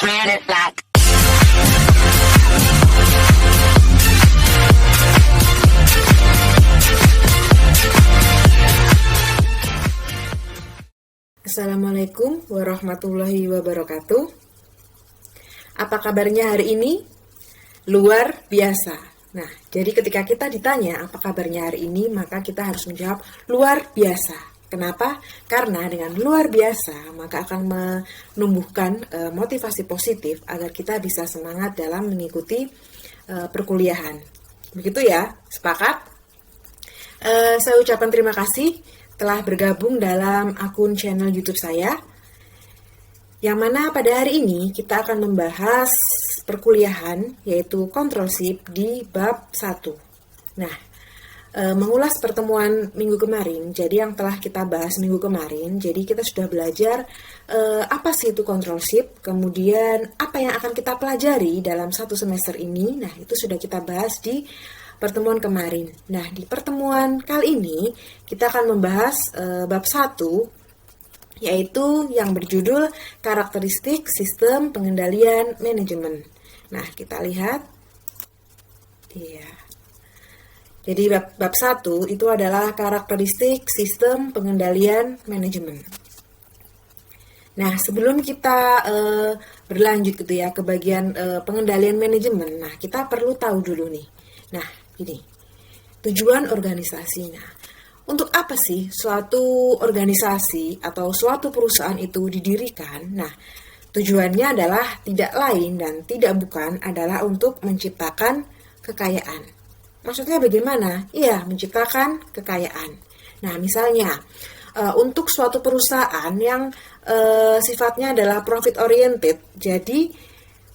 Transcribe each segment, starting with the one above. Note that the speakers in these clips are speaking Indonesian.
Red it black. Assalamualaikum warahmatullahi wabarakatuh. Apa kabarnya hari ini? Luar biasa. Nah, jadi ketika kita ditanya apa kabarnya hari ini, maka kita harus menjawab luar biasa. Kenapa? Karena dengan luar biasa, maka akan menumbuhkan motivasi positif agar kita bisa semangat dalam mengikuti perkuliahan. Begitu ya, sepakat? Saya ucapkan terima kasih telah bergabung dalam akun channel YouTube saya, yang mana pada hari ini kita akan membahas perkuliahan, yaitu controlship di bab 1. Nah, mengulas pertemuan minggu kemarin, jadi yang telah kita bahas minggu kemarin, jadi kita sudah belajar apa sih itu controlship, kemudian apa yang akan kita pelajari dalam satu semester ini. Nah, itu sudah kita bahas di pertemuan kemarin. Nah, di pertemuan kali ini kita akan membahas bab 1, yaitu yang berjudul karakteristik sistem pengendalian manajemen. Nah, kita lihat. Iya. Jadi bab 1 itu adalah karakteristik sistem pengendalian manajemen. Nah, sebelum kita berlanjut gitu ya ke bagian pengendalian manajemen, nah kita perlu tahu dulu nih. Nah, ini tujuan organisasi. Nah, untuk apa sih suatu organisasi atau suatu perusahaan itu didirikan? Nah, tujuannya adalah tidak lain dan tidak bukan adalah untuk menciptakan kekayaan. Maksudnya bagaimana? Iya, menciptakan kekayaan. Nah, misalnya untuk suatu perusahaan yang sifatnya adalah profit oriented, jadi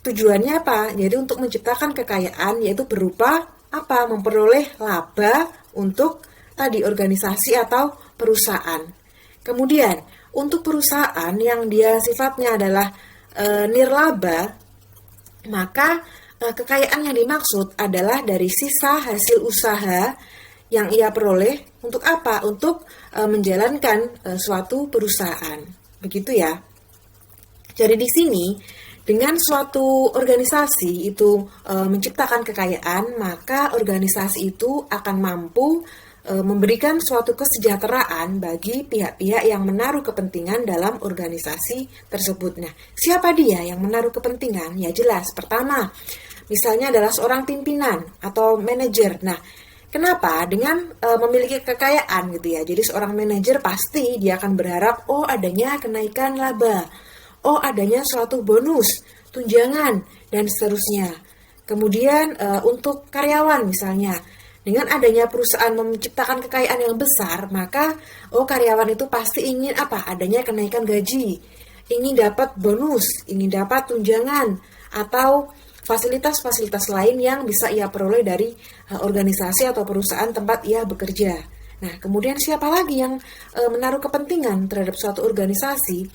tujuannya apa? Jadi untuk menciptakan kekayaan, yaitu berupa apa? Memperoleh laba untuk tadi organisasi atau perusahaan. Kemudian untuk perusahaan yang dia sifatnya adalah nirlaba, maka kekayaan yang dimaksud adalah dari sisa hasil usaha yang ia peroleh untuk apa? Untuk menjalankan suatu perusahaan. Begitu ya. Jadi di sini dengan suatu organisasi itu menciptakan kekayaan, maka organisasi itu akan mampu memberikan suatu kesejahteraan bagi pihak-pihak yang menaruh kepentingan dalam organisasi tersebut. Nah, siapa dia yang menaruh kepentingan? Ya jelas, pertama, misalnya adalah seorang pimpinan atau manajer. Nah, kenapa? Dengan memiliki kekayaan gitu ya. Jadi seorang manajer pasti dia akan berharap, oh adanya kenaikan laba, oh adanya suatu bonus, tunjangan, dan seterusnya. Kemudian untuk karyawan misalnya, dengan adanya perusahaan menciptakan kekayaan yang besar, maka karyawan itu pasti ingin apa? Adanya kenaikan gaji, ingin dapat bonus, ingin dapat tunjangan, atau fasilitas-fasilitas lain yang bisa ia peroleh dari organisasi atau perusahaan tempat ia bekerja. Nah, kemudian siapa lagi yang menaruh kepentingan terhadap suatu organisasi?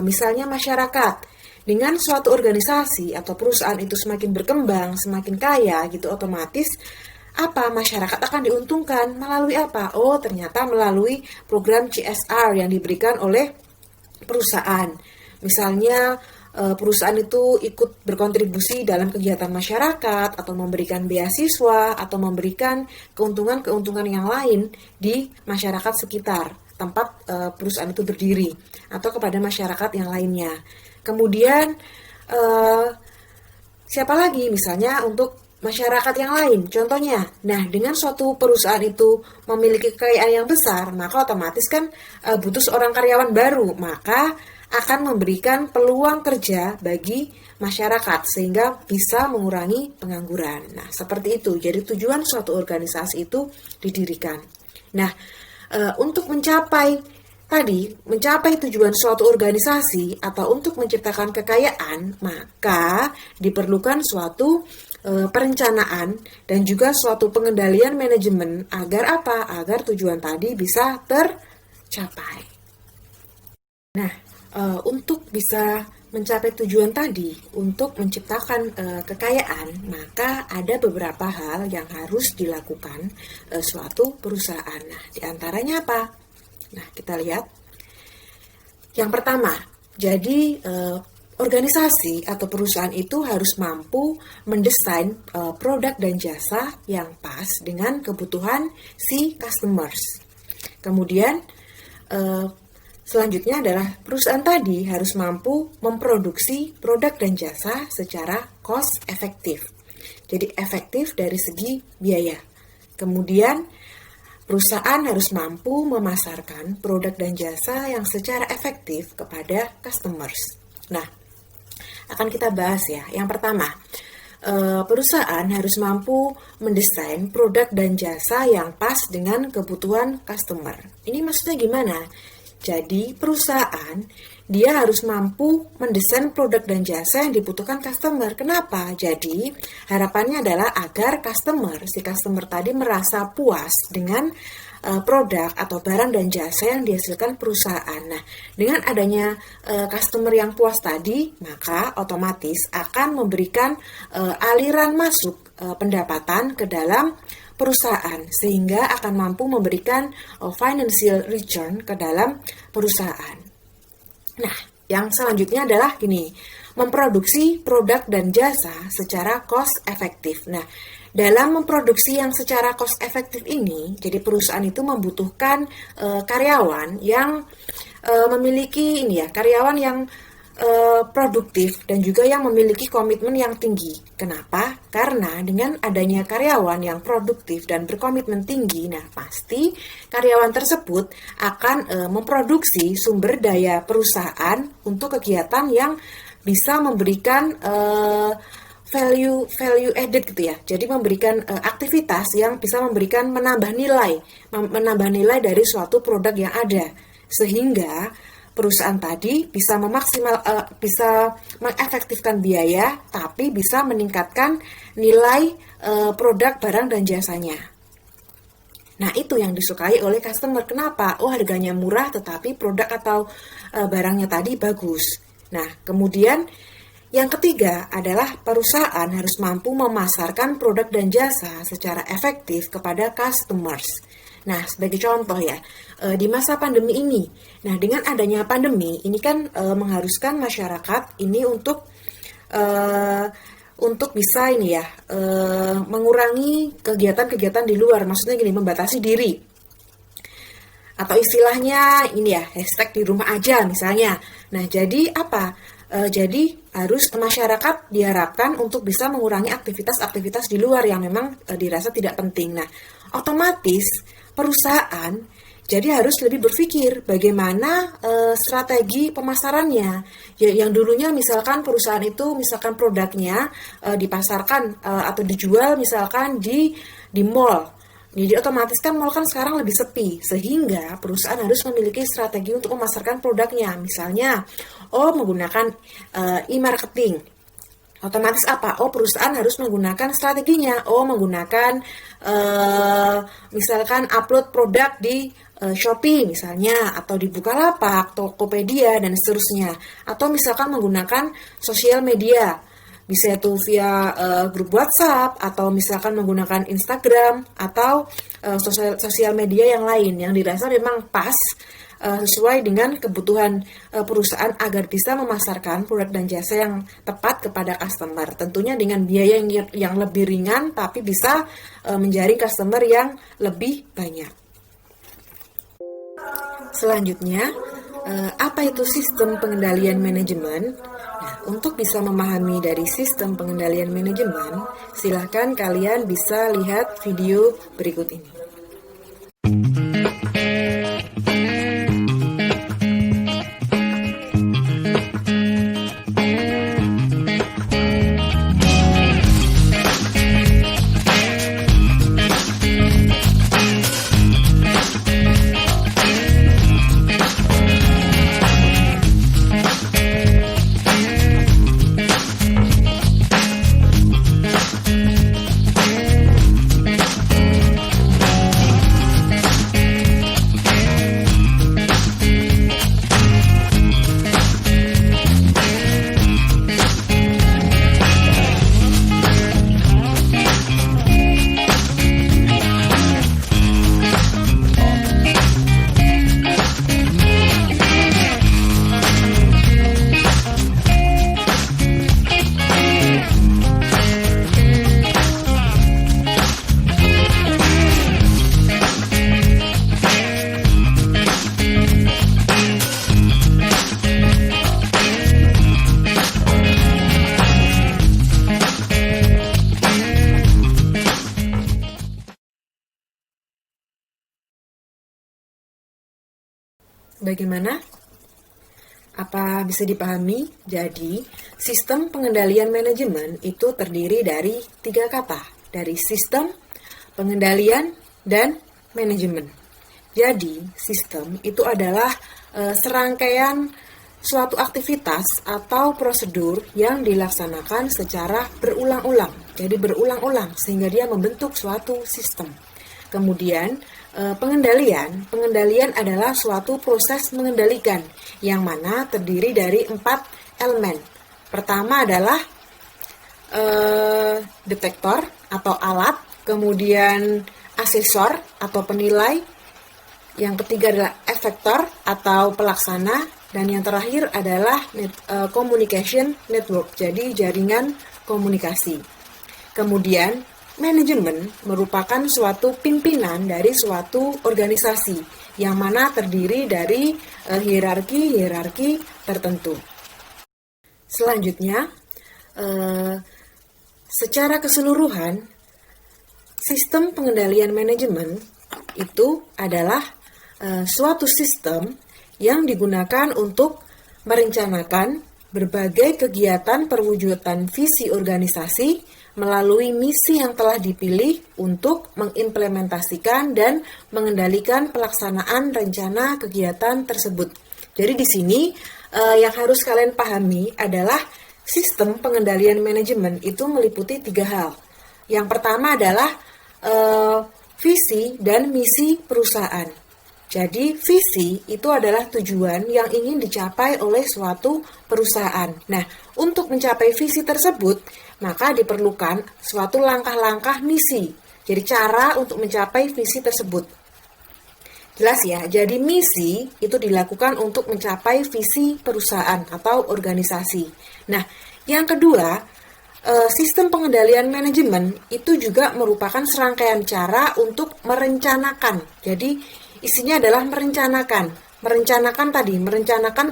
Misalnya masyarakat. Dengan suatu organisasi atau perusahaan itu semakin berkembang, semakin kaya gitu, otomatis apa? Masyarakat akan diuntungkan melalui apa? Oh, ternyata melalui program CSR yang diberikan oleh perusahaan. Misalnya perusahaan itu ikut berkontribusi dalam kegiatan masyarakat atau memberikan beasiswa atau memberikan keuntungan-keuntungan yang lain di masyarakat sekitar tempat perusahaan itu berdiri atau kepada masyarakat yang lainnya. Kemudian siapa lagi? Misalnya untuk masyarakat yang lain, contohnya. Nah, dengan suatu perusahaan itu memiliki kekayaan yang besar, maka otomatis kan butuh seorang karyawan baru, maka akan memberikan peluang kerja bagi masyarakat sehingga bisa mengurangi pengangguran. Nah, seperti itu. Jadi tujuan suatu organisasi itu didirikan. Nah, untuk mencapai tujuan suatu organisasi atau untuk menciptakan kekayaan, maka diperlukan suatu perencanaan dan juga suatu pengendalian manajemen agar apa? Agar tujuan tadi bisa tercapai. Nah, untuk bisa mencapai tujuan tadi, untuk menciptakan kekayaan, maka ada beberapa hal yang harus dilakukan suatu perusahaan. Nah, diantaranya apa? Nah, kita lihat. Yang pertama, jadi organisasi atau perusahaan itu harus mampu mendesain produk dan jasa yang pas dengan kebutuhan si customers. Kemudian selanjutnya adalah perusahaan tadi harus mampu memproduksi produk dan jasa secara cost efektif. Jadi efektif dari segi biaya. Kemudian perusahaan harus mampu memasarkan produk dan jasa yang secara efektif kepada customers. Nah, akan kita bahas ya. Yang pertama, perusahaan harus mampu mendesain produk dan jasa yang pas dengan kebutuhan customer. Ini maksudnya gimana? Jadi perusahaan dia harus mampu mendesain produk dan jasa yang dibutuhkan customer. Kenapa? Jadi harapannya adalah agar si customer tadi merasa puas dengan produk atau barang dan jasa yang dihasilkan perusahaan. Nah, dengan adanya customer yang puas tadi, maka otomatis akan memberikan aliran masuk pendapatan ke dalam perusahaan, sehingga akan mampu memberikan financial return ke dalam perusahaan. Nah, yang selanjutnya adalah gini, memproduksi produk dan jasa secara cost efektif. Nah, dalam memproduksi yang secara cost efektif ini, jadi perusahaan itu membutuhkan karyawan yang memiliki karyawan yang produktif dan juga yang memiliki komitmen yang tinggi. Kenapa? Karena dengan adanya karyawan yang produktif dan berkomitmen tinggi, nah pasti karyawan tersebut akan memproduksi sumber daya perusahaan untuk kegiatan yang bisa memberikan value added gitu ya. Jadi memberikan aktivitas yang bisa memberikan menambah nilai dari suatu produk yang ada, sehingga perusahaan tadi bisa bisa mengefektifkan biaya, tapi bisa meningkatkan nilai produk, barang dan jasanya. Nah, itu yang disukai oleh customer. Kenapa? Oh, harganya murah tetapi produk atau barangnya tadi bagus. Nah, kemudian yang ketiga adalah perusahaan harus mampu memasarkan produk dan jasa secara efektif kepada customers. Nah, sebagai contoh ya, di masa pandemi ini, nah dengan adanya pandemi ini kan mengharuskan masyarakat ini untuk bisa mengurangi kegiatan-kegiatan di luar, maksudnya gini, membatasi diri. Atau istilahnya hashtag di rumah aja misalnya. Nah, jadi apa? Jadi harus masyarakat diharapkan untuk bisa mengurangi aktivitas-aktivitas di luar yang memang dirasa tidak penting. Nah, otomatis perusahaan jadi harus lebih berpikir bagaimana strategi pemasarannya. Yang dulunya misalkan perusahaan itu produknya dipasarkan atau dijual misalkan di mall. Jadi otomatis kan mall kan sekarang lebih sepi, sehingga perusahaan harus memiliki strategi untuk memasarkan produknya. Misalnya, menggunakan e-marketing. Otomatis apa? Perusahaan harus menggunakan strateginya. Menggunakan misalkan upload produk di Shopee misalnya, atau di Bukalapak, Tokopedia, dan seterusnya. Atau misalkan menggunakan sosial media. Bisa itu via grup WhatsApp, atau misalkan menggunakan Instagram, atau sosial media yang lain yang dirasa memang pas sesuai dengan kebutuhan perusahaan agar bisa memasarkan produk dan jasa yang tepat kepada customer. Tentunya dengan biaya yang lebih ringan, tapi bisa menjaring customer yang lebih banyak. Selanjutnya, apa itu sistem pengendalian manajemen? Nah, untuk bisa memahami dari sistem pengendalian manajemen, silakan kalian bisa lihat video berikut ini. bagaimana? Apa bisa dipahami? Jadi, sistem pengendalian manajemen itu terdiri dari 3 kata, dari sistem, pengendalian, dan manajemen. Jadi, sistem itu adalah serangkaian suatu aktivitas atau prosedur yang dilaksanakan secara berulang-ulang. Jadi berulang-ulang sehingga dia membentuk suatu sistem. Kemudian pengendalian adalah suatu proses mengendalikan yang mana terdiri dari 4 elemen. Pertama adalah detektor atau alat, kemudian asesor atau penilai, yang ketiga adalah efektor atau pelaksana, dan yang terakhir adalah communication network, jadi jaringan komunikasi. Kemudian manajemen merupakan suatu pimpinan dari suatu organisasi yang mana terdiri dari hierarki tertentu. Selanjutnya, secara keseluruhan, sistem pengendalian manajemen itu adalah suatu sistem yang digunakan untuk merencanakan berbagai kegiatan perwujudan visi organisasi melalui misi yang telah dipilih untuk mengimplementasikan dan mengendalikan pelaksanaan rencana kegiatan tersebut. Jadi di sini yang harus kalian pahami adalah sistem pengendalian manajemen itu meliputi 3 hal. Yang pertama adalah visi dan misi perusahaan. Jadi visi itu adalah tujuan yang ingin dicapai oleh suatu perusahaan. Nah, untuk mencapai visi tersebut, maka diperlukan suatu langkah-langkah misi. Jadi cara untuk mencapai visi tersebut. Jelas ya, jadi misi itu dilakukan untuk mencapai visi perusahaan atau organisasi. Nah, yang kedua, sistem pengendalian manajemen itu juga merupakan serangkaian cara untuk merencanakan. Jadi isinya adalah merencanakan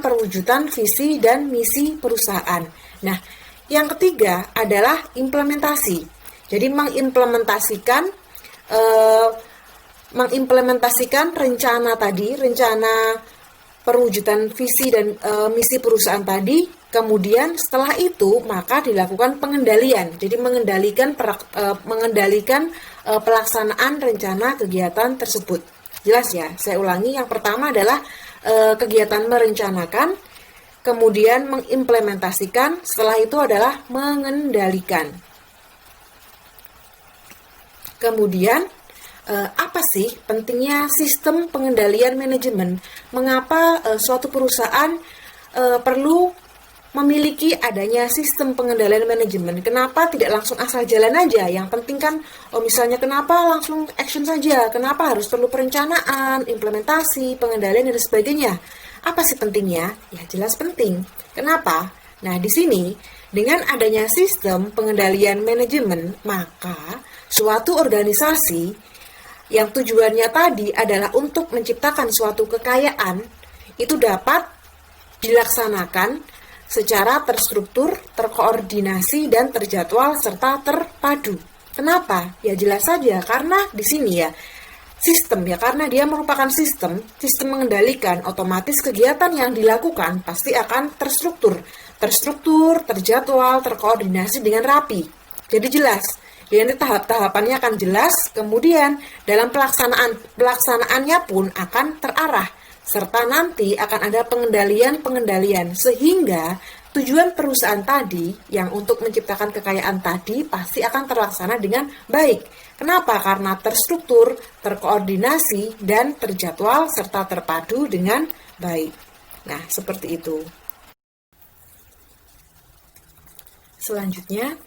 perwujudan visi dan misi perusahaan. Nah, yang ketiga adalah implementasi. Jadi mengimplementasikan rencana perwujudan visi dan misi perusahaan tadi. Kemudian setelah itu maka dilakukan pengendalian. Jadi mengendalikan pelaksanaan rencana kegiatan tersebut. Jelas ya, saya ulangi, yang pertama adalah kegiatan merencanakan, kemudian mengimplementasikan, setelah itu adalah mengendalikan. Kemudian, apa sih pentingnya sistem pengendalian manajemen? Mengapa suatu perusahaan perlu memiliki adanya sistem pengendalian manajemen? Kenapa tidak langsung asal jalan aja? Yang penting kan, misalnya kenapa langsung action saja? Kenapa harus perlu perencanaan, implementasi, pengendalian, dan sebagainya? Apa sih pentingnya? Ya jelas penting. Kenapa? Nah di sini, dengan adanya sistem pengendalian manajemen, maka suatu organisasi yang tujuannya tadi adalah untuk menciptakan suatu kekayaan, itu dapat dilaksanakan secara terstruktur, terkoordinasi, dan terjadwal, serta terpadu. Kenapa? Ya jelas saja, karena di sini ya, karena dia merupakan sistem mengendalikan, otomatis kegiatan yang dilakukan pasti akan terstruktur, terjadwal, terkoordinasi dengan rapi. Jadi jelas, jadi tahap-tahapannya akan jelas, kemudian dalam pelaksanaannya pun akan terarah, serta nanti akan ada pengendalian sehingga tujuan perusahaan tadi yang untuk menciptakan kekayaan tadi pasti akan terlaksana dengan baik. Kenapa? Karena terstruktur, terkoordinasi, dan terjadwal serta terpadu dengan baik. Nah, seperti itu. Selanjutnya,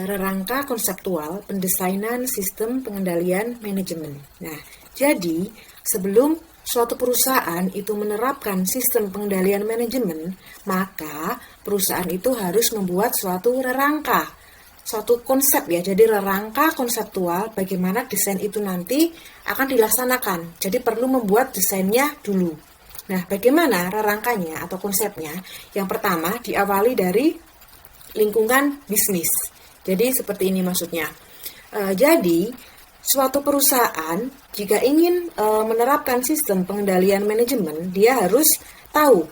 rangka konseptual pendesainan sistem pengendalian manajemen. Nah, jadi sebelum suatu perusahaan itu menerapkan sistem pengendalian manajemen, maka perusahaan itu harus membuat suatu suatu konsep ya. Jadi rangka konseptual bagaimana desain itu nanti akan dilaksanakan. Jadi perlu membuat desainnya dulu. Nah, bagaimana rangkanya atau konsepnya? Yang pertama diawali dari lingkungan bisnis. Jadi seperti ini maksudnya. Jadi suatu perusahaan jika ingin menerapkan sistem pengendalian manajemen, dia harus tahu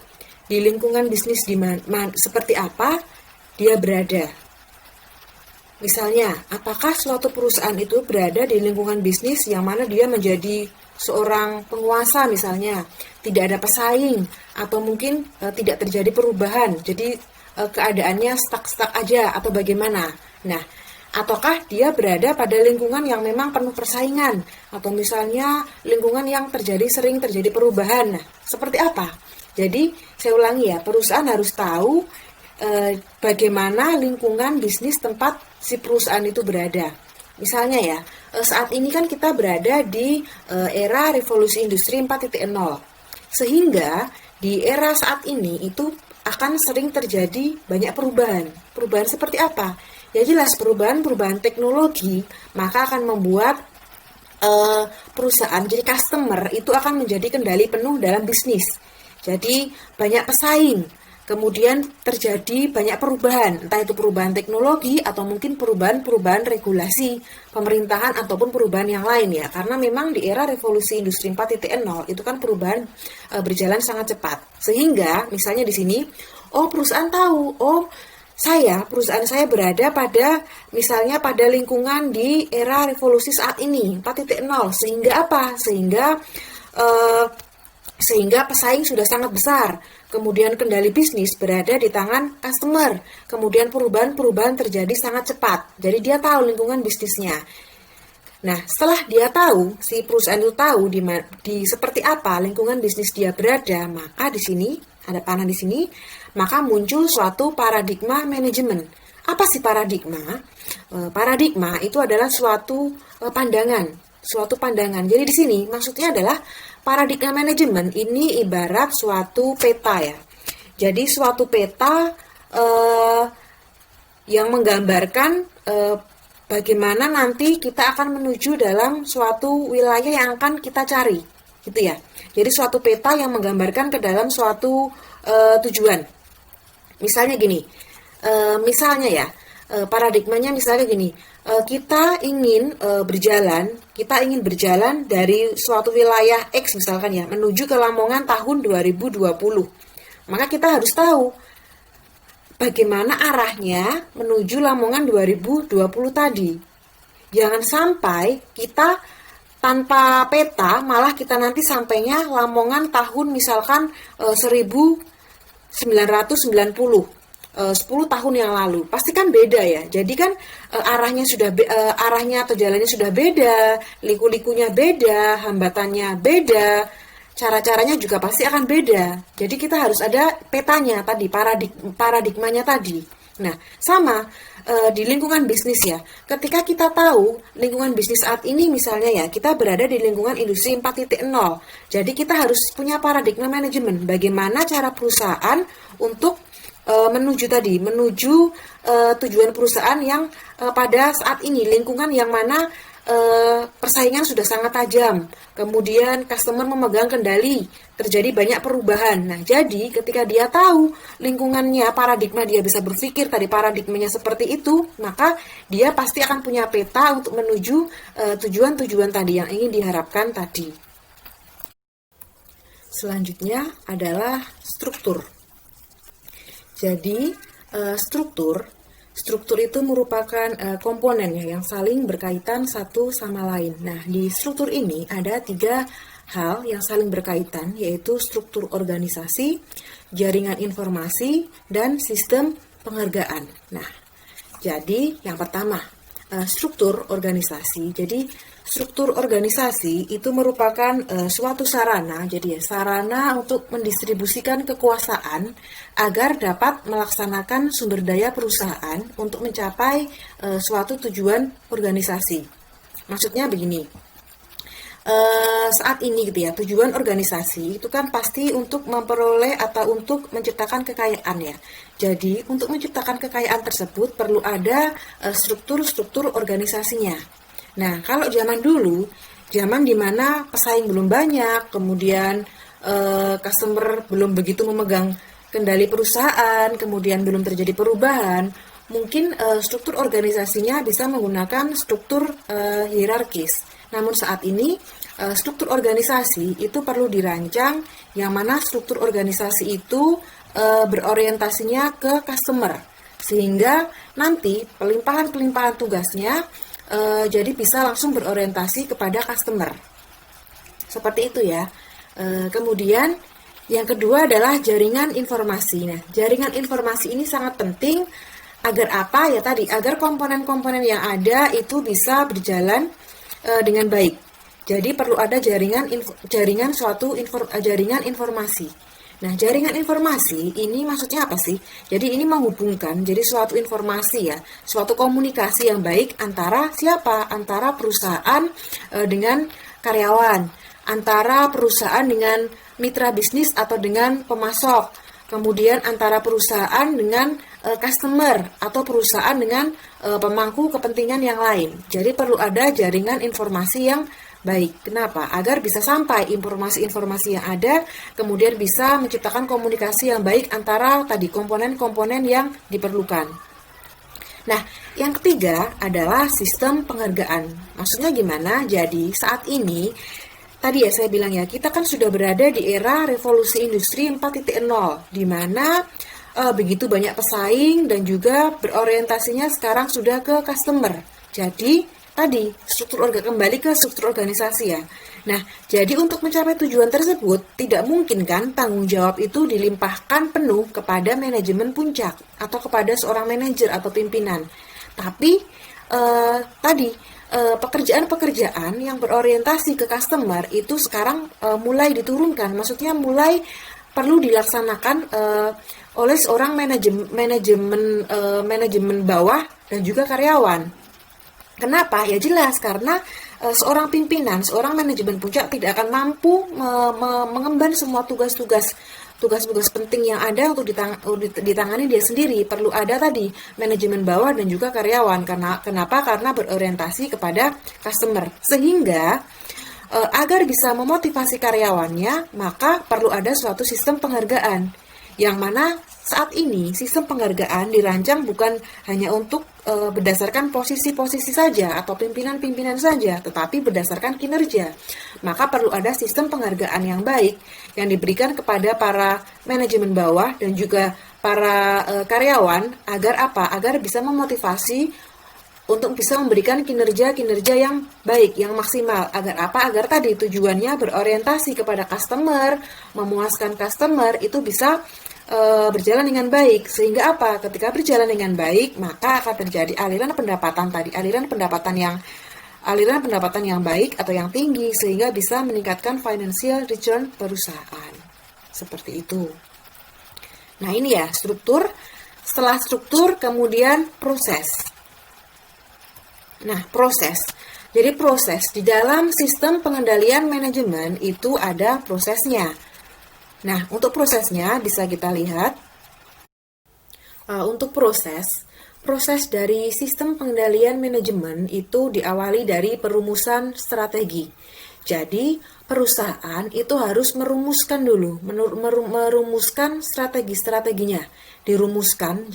di lingkungan bisnis seperti apa dia berada. Misalnya, apakah suatu perusahaan itu berada di lingkungan bisnis yang mana dia menjadi seorang penguasa misalnya, tidak ada pesaing, atau mungkin tidak terjadi perubahan, jadi keadaannya stuck aja, atau bagaimana. Nah, ataukah dia berada pada lingkungan yang memang penuh persaingan, atau misalnya lingkungan yang sering terjadi perubahan. Nah, seperti apa? Jadi, saya ulangi ya, perusahaan harus tahu bagaimana lingkungan bisnis tempat si perusahaan itu berada. Misalnya ya, saat ini kan kita berada di era revolusi industri 4.0. Sehingga di era saat ini itu akan sering terjadi banyak perubahan. Perubahan seperti apa? Ya jelas perubahan teknologi, maka akan membuat perusahaan, jadi customer itu akan menjadi kendali penuh dalam bisnis. Jadi banyak pesaing, kemudian terjadi banyak perubahan, entah itu perubahan teknologi atau mungkin perubahan regulasi pemerintahan ataupun perubahan yang lain ya. Karena memang di era revolusi industri 4.0 itu kan perubahan berjalan sangat cepat. Sehingga misalnya di sini, perusahaan tahu, perusahaan saya berada pada misalnya pada lingkungan di era revolusi saat ini 4.0. Sehingga apa? Sehingga pesaing sudah sangat besar, kemudian kendali bisnis berada di tangan customer, kemudian perubahan terjadi sangat cepat, jadi dia tahu lingkungan bisnisnya. Nah, setelah dia tahu, si perusahaan itu tahu di seperti apa lingkungan bisnis dia berada, maka di sini, ada panah di sini, maka muncul suatu paradigma manajemen. Apa sih paradigma? Paradigma itu adalah suatu pandangan. Jadi di sini maksudnya adalah paradigma manajemen ini ibarat suatu peta ya. Jadi suatu peta yang menggambarkan bagaimana nanti kita akan menuju dalam suatu wilayah yang akan kita cari, gitu ya. Jadi suatu peta yang menggambarkan ke dalam suatu tujuan. Misalnya gini, paradigmanya misalnya gini. Kita ingin berjalan dari suatu wilayah X misalkan ya, menuju ke Lamongan tahun 2020. Maka kita harus tahu bagaimana arahnya menuju Lamongan 2020 tadi. Jangan sampai kita tanpa peta, malah kita nanti sampainya Lamongan tahun misalkan 1990. 10 tahun yang lalu pasti kan beda ya. Jadi kan arahnya atau jalannya sudah beda, liku-likunya beda, hambatannya beda, cara-caranya juga pasti akan beda. Jadi kita harus ada petanya tadi, paradigmanya tadi. Nah, sama di lingkungan bisnis ya. Ketika kita tahu lingkungan bisnis saat ini misalnya ya, kita berada di lingkungan industri 4.0. Jadi kita harus punya paradigma manajemen. Bagaimana cara perusahaan untuk menuju tujuan perusahaan yang pada saat ini lingkungan yang mana persaingan sudah sangat tajam, kemudian customer memegang kendali, terjadi banyak perubahan. Nah, jadi ketika dia tahu lingkungannya, paradigma dia bisa berpikir tadi paradigmanya seperti itu, maka dia pasti akan punya peta untuk menuju tujuan-tujuan tadi yang ingin diharapkan tadi. Selanjutnya adalah struktur. Jadi, struktur itu merupakan komponen yang saling berkaitan satu sama lain. Nah, di struktur ini ada 3 hal yang saling berkaitan, yaitu struktur organisasi, jaringan informasi, dan sistem penghargaan. Nah, jadi yang pertama, struktur organisasi. Jadi, struktur organisasi itu merupakan suatu sarana, jadi sarana untuk mendistribusikan kekuasaan agar dapat melaksanakan sumber daya perusahaan untuk mencapai suatu tujuan organisasi. Maksudnya begini, saat ini gitu ya, tujuan organisasi itu kan pasti untuk memperoleh atau untuk menciptakan kekayaan ya. Jadi untuk menciptakan kekayaan tersebut perlu ada struktur-struktur organisasinya. Nah, kalau zaman dulu, zaman dimana pesaing belum banyak, kemudian customer belum begitu memegang kendali perusahaan, kemudian belum terjadi perubahan, mungkin struktur organisasinya bisa menggunakan struktur hierarkis. Namun saat ini struktur organisasi itu perlu dirancang yang mana struktur organisasi itu berorientasinya ke customer, sehingga nanti pelimpahan tugasnya jadi bisa langsung berorientasi kepada customer. Seperti itu ya. Kemudian yang kedua adalah jaringan informasi. Nah, jaringan informasi ini sangat penting agar apa ya tadi, agar komponen-komponen yang ada itu bisa berjalan dengan baik. Jadi perlu ada jaringan informasi. Nah, jaringan informasi ini maksudnya apa sih? Jadi ini menghubungkan jadi suatu informasi ya, suatu komunikasi yang baik antara siapa? Antara perusahaan dengan karyawan, antara perusahaan dengan mitra bisnis atau dengan pemasok, kemudian antara perusahaan dengan customer atau perusahaan dengan pemangku kepentingan yang lain. Jadi perlu ada jaringan informasi yang baik. Kenapa? Agar bisa sampai informasi-informasi yang ada, kemudian bisa menciptakan komunikasi yang baik antara tadi komponen-komponen yang diperlukan. Nah, yang ketiga adalah sistem penghargaan. Maksudnya gimana? Jadi saat ini tadi ya saya bilang ya, kita kan sudah berada di era revolusi industri 4.0, di mana begitu banyak pesaing dan juga berorientasinya sekarang sudah ke customer. Jadi tadi kembali ke struktur organisasi ya. Nah, jadi untuk mencapai tujuan tersebut tidak mungkin kan tanggung jawab itu dilimpahkan penuh kepada manajemen puncak atau kepada seorang manajer atau pimpinan. Tapi pekerjaan-pekerjaan yang berorientasi ke customer itu sekarang mulai diturunkan, maksudnya mulai perlu dilaksanakan oleh seorang manajemen bawah dan juga karyawan. Kenapa? Ya jelas karena seorang pimpinan, seorang manajemen puncak tidak akan mampu mengemban semua tugas-tugas penting yang ada untuk ditangani dia sendiri. Perlu ada tadi manajemen bawah dan juga karyawan. Kenapa? Karena berorientasi kepada customer. Sehingga agar bisa memotivasi karyawannya, maka perlu ada suatu sistem penghargaan. Yang mana saat ini sistem penghargaan dirancang bukan hanya untuk berdasarkan posisi-posisi saja atau pimpinan-pimpinan saja, tetapi berdasarkan kinerja. Maka perlu ada sistem penghargaan yang baik yang diberikan kepada para manajemen bawah dan juga para karyawan agar apa? Agar bisa memotivasi untuk bisa memberikan kinerja-kinerja yang baik, yang maksimal. Agar apa? Agar tadi tujuannya berorientasi kepada customer, memuaskan customer, itu bisa berjalan dengan baik. Sehingga apa? Ketika berjalan dengan baik, maka akan terjadi aliran pendapatan yang baik atau yang tinggi, sehingga bisa meningkatkan financial return perusahaan. Seperti itu. Nah, ini ya struktur. Setelah struktur, kemudian proses. Nah, proses. Jadi proses di dalam sistem pengendalian manajemen itu ada prosesnya. Nah, untuk prosesnya bisa kita lihat. Untuk proses dari sistem pengendalian manajemen itu diawali dari perumusan strategi. Jadi, perusahaan itu harus merumuskan dulu, merumuskan strategi-strateginya. Dirumuskan,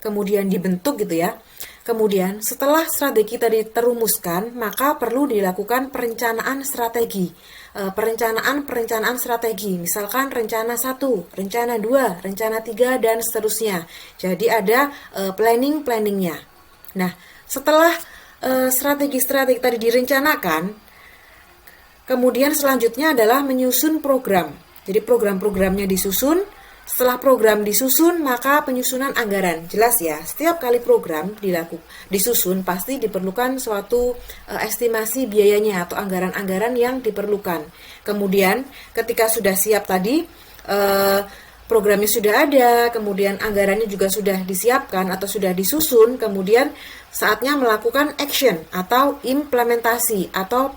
kemudian dibentuk gitu ya. Kemudian setelah strategi tadi terumuskan, maka perlu dilakukan perencanaan strategi. Perencanaan strategi, misalkan rencana 1, rencana 2, rencana 3, dan seterusnya. Jadi ada planningnya. Nah, setelah strategi-strategi tadi direncanakan, kemudian selanjutnya adalah menyusun program. Jadi program-programnya disusun. Setelah program disusun, maka penyusunan anggaran. Jelas ya, setiap kali program disusun, pasti diperlukan suatu estimasi biayanya atau anggaran-anggaran yang diperlukan. Kemudian, ketika sudah siap tadi, programnya sudah ada, kemudian anggarannya juga sudah disiapkan atau sudah disusun, kemudian saatnya melakukan action atau implementasi atau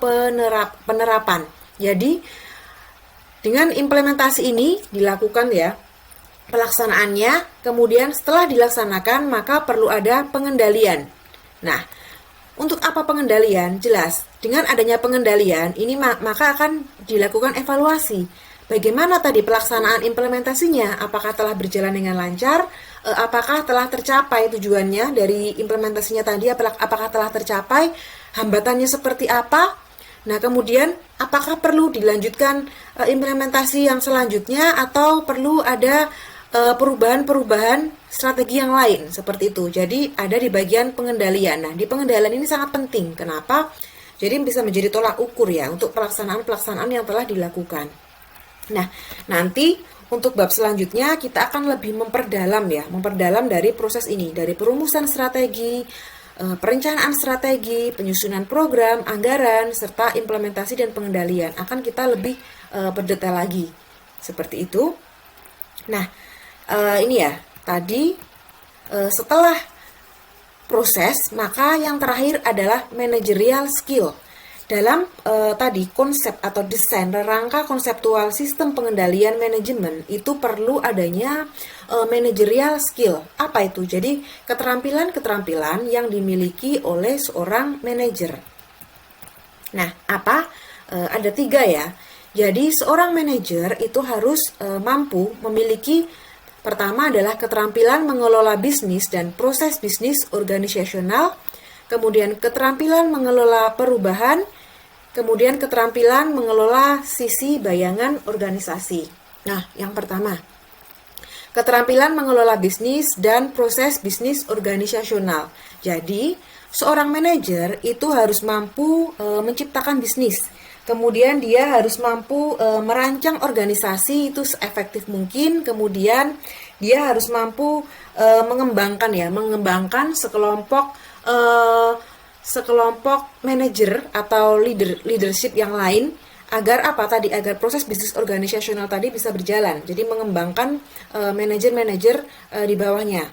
penerapan. Jadi, dengan implementasi ini dilakukan ya, pelaksanaannya, kemudian setelah dilaksanakan maka perlu ada pengendalian. Nah, untuk apa pengendalian? Jelas, dengan adanya pengendalian ini maka akan dilakukan evaluasi. bagaimana tadi pelaksanaan implementasinya? Apakah telah berjalan dengan lancar? Apakah telah tercapai tujuannya dari implementasinya tadi? Apakah telah tercapai? Hambatannya seperti apa? Nah, kemudian apakah perlu dilanjutkan implementasi yang selanjutnya atau perlu ada perubahan-perubahan strategi yang lain seperti itu. Jadi ada di bagian pengendalian. Nah, di pengendalian ini sangat penting. Kenapa? Jadi bisa menjadi tolak ukur ya untuk pelaksanaan-pelaksanaan yang telah dilakukan. Nah, nanti untuk bab selanjutnya kita akan lebih memperdalam dari proses ini, dari perumusan strategi, perencanaan strategi, penyusunan program, anggaran, serta implementasi dan pengendalian. Akan kita lebih berdetail lagi. Seperti itu. Nah, ini ya, tadi setelah proses, maka yang terakhir adalah managerial skill. Dalam tadi konsep atau desain rangka konseptual sistem pengendalian manajemen itu perlu adanya managerial skill. Apa itu? Jadi keterampilan-keterampilan yang dimiliki oleh seorang manajer. Nah, apa? Ada 3 ya. Jadi seorang manajer itu harus mampu memiliki, pertama adalah keterampilan mengelola bisnis dan proses bisnis organisasional, kemudian keterampilan mengelola perubahan, kemudian keterampilan mengelola sisi bayangan organisasi. Nah, yang pertama, keterampilan mengelola bisnis dan proses bisnis organisasional. Jadi, seorang manajer itu harus mampu menciptakan bisnis. Kemudian dia harus mampu merancang organisasi itu seefektif mungkin. Kemudian dia harus mampu mengembangkan sekelompok manajer atau leadership yang lain agar agar proses bisnis organisasional tadi bisa berjalan. Jadi mengembangkan manajer-manajer di bawahnya.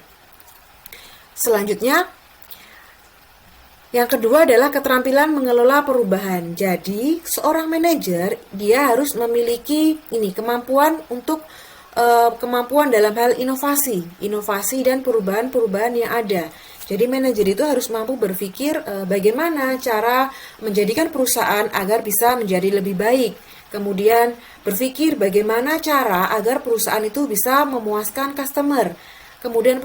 Selanjutnya, yang kedua adalah keterampilan mengelola perubahan. Jadi, seorang manajer dia harus memiliki kemampuan dalam hal inovasi dan perubahan-perubahan yang ada. Jadi manajer itu harus mampu berpikir bagaimana cara menjadikan perusahaan agar bisa menjadi lebih baik. Kemudian berpikir bagaimana cara agar perusahaan itu bisa memuaskan customer. Kemudian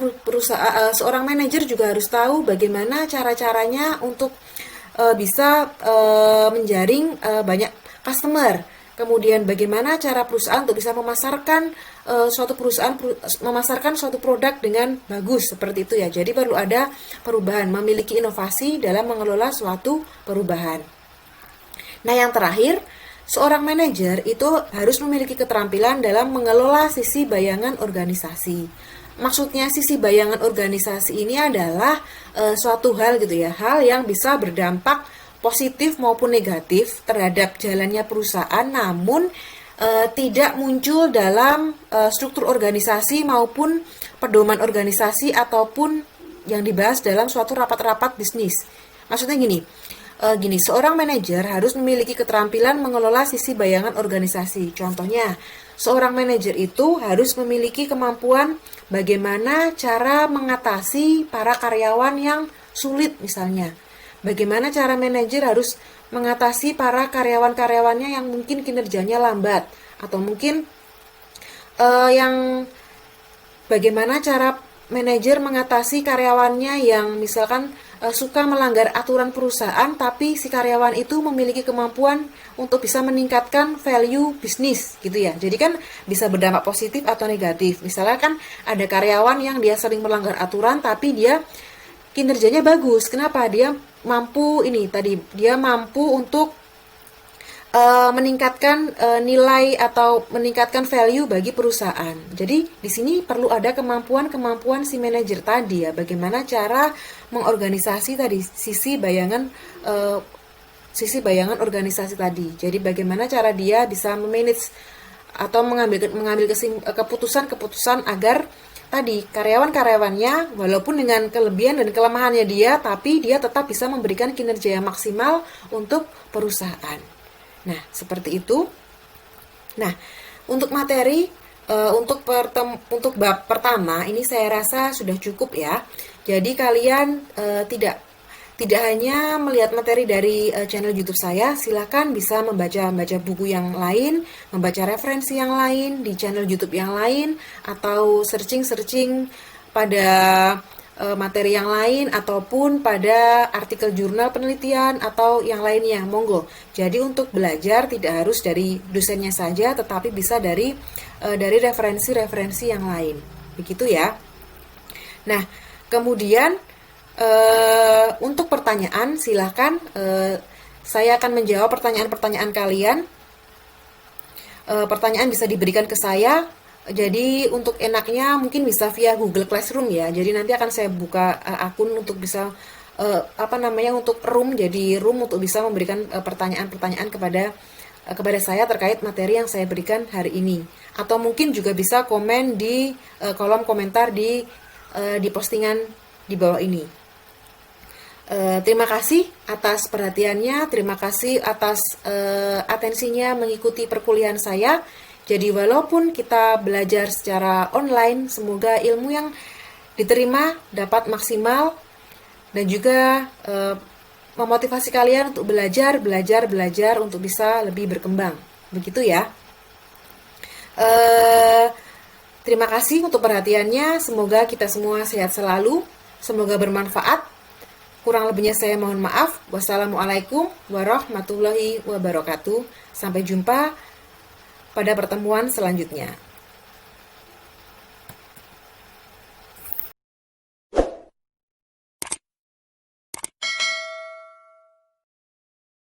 seorang manajer juga harus tahu bagaimana cara-caranya untuk bisa menjaring banyak customer. Kemudian bagaimana cara perusahaan untuk bisa memasarkan suatu produk dengan bagus seperti itu ya. Jadi perlu ada perubahan, memiliki inovasi dalam mengelola suatu perubahan. Nah, yang terakhir, seorang manajer itu harus memiliki keterampilan dalam mengelola sisi bayangan organisasi. Maksudnya sisi bayangan organisasi ini adalah suatu hal hal yang bisa berdampak positif maupun negatif terhadap jalannya perusahaan, namun tidak muncul dalam struktur organisasi maupun pedoman organisasi ataupun yang dibahas dalam suatu rapat-rapat bisnis. Maksudnya gini, seorang manajer harus memiliki keterampilan mengelola sisi bayangan organisasi. Contohnya, seorang manajer itu harus memiliki kemampuan bagaimana cara mengatasi para karyawan yang sulit misalnya. Bagaimana cara manajer harus mengatasi para karyawan-karyawannya yang mungkin kinerjanya lambat. Atau mungkin bagaimana cara manajer mengatasi karyawannya yang misalkan suka melanggar aturan perusahaan, tapi si karyawan itu memiliki kemampuan untuk bisa meningkatkan value bisnis gitu ya. Jadi kan bisa berdampak positif atau negatif. Misalnya kan ada karyawan yang dia sering melanggar aturan tapi dia kinerjanya bagus. Kenapa? Dia mampu untuk meningkatkan nilai atau meningkatkan value bagi perusahaan. Jadi di sini perlu ada kemampuan si manajer tadi ya, bagaimana cara mengorganisasi tadi sisi bayangan organisasi tadi. Jadi bagaimana cara dia bisa memanage atau mengambil keputusan agar tadi karyawan-karyawannya walaupun dengan kelebihan dan kelemahannya dia, tapi dia tetap bisa memberikan kinerja yang maksimal untuk perusahaan. Nah, seperti itu. Nah, untuk materi untuk bab pertama ini saya rasa sudah cukup ya. Jadi kalian tidak Tidak hanya melihat materi dari channel YouTube saya, silakan bisa membaca buku yang lain, membaca referensi yang lain di channel YouTube yang lain, atau searching pada materi yang lain, ataupun pada artikel jurnal penelitian atau yang lainnya. Monggo. Jadi untuk belajar tidak harus dari dosennya saja, tetapi bisa dari referensi-referensi yang lain. Begitu ya. Nah, kemudian untuk pertanyaan, silahkan saya akan menjawab pertanyaan-pertanyaan kalian. Pertanyaan bisa diberikan ke saya. Jadi untuk enaknya mungkin bisa via Google Classroom ya. Jadi nanti akan saya buka akun untuk bisa untuk room. Jadi room untuk bisa memberikan pertanyaan-pertanyaan kepada saya terkait materi yang saya berikan hari ini. Atau mungkin juga bisa komen di kolom komentar di postingan di bawah ini. Terima kasih atas perhatiannya, terima kasih atas atensinya mengikuti perkuliahan saya. Jadi walaupun kita belajar secara online, semoga ilmu yang diterima dapat maksimal dan juga memotivasi kalian untuk belajar untuk bisa lebih berkembang. Begitu ya. Terima kasih untuk perhatiannya, semoga kita semua sehat selalu, semoga bermanfaat. Kurang lebihnya saya mohon maaf. Wassalamualaikum warahmatullahi wabarakatuh. Sampai jumpa pada pertemuan selanjutnya.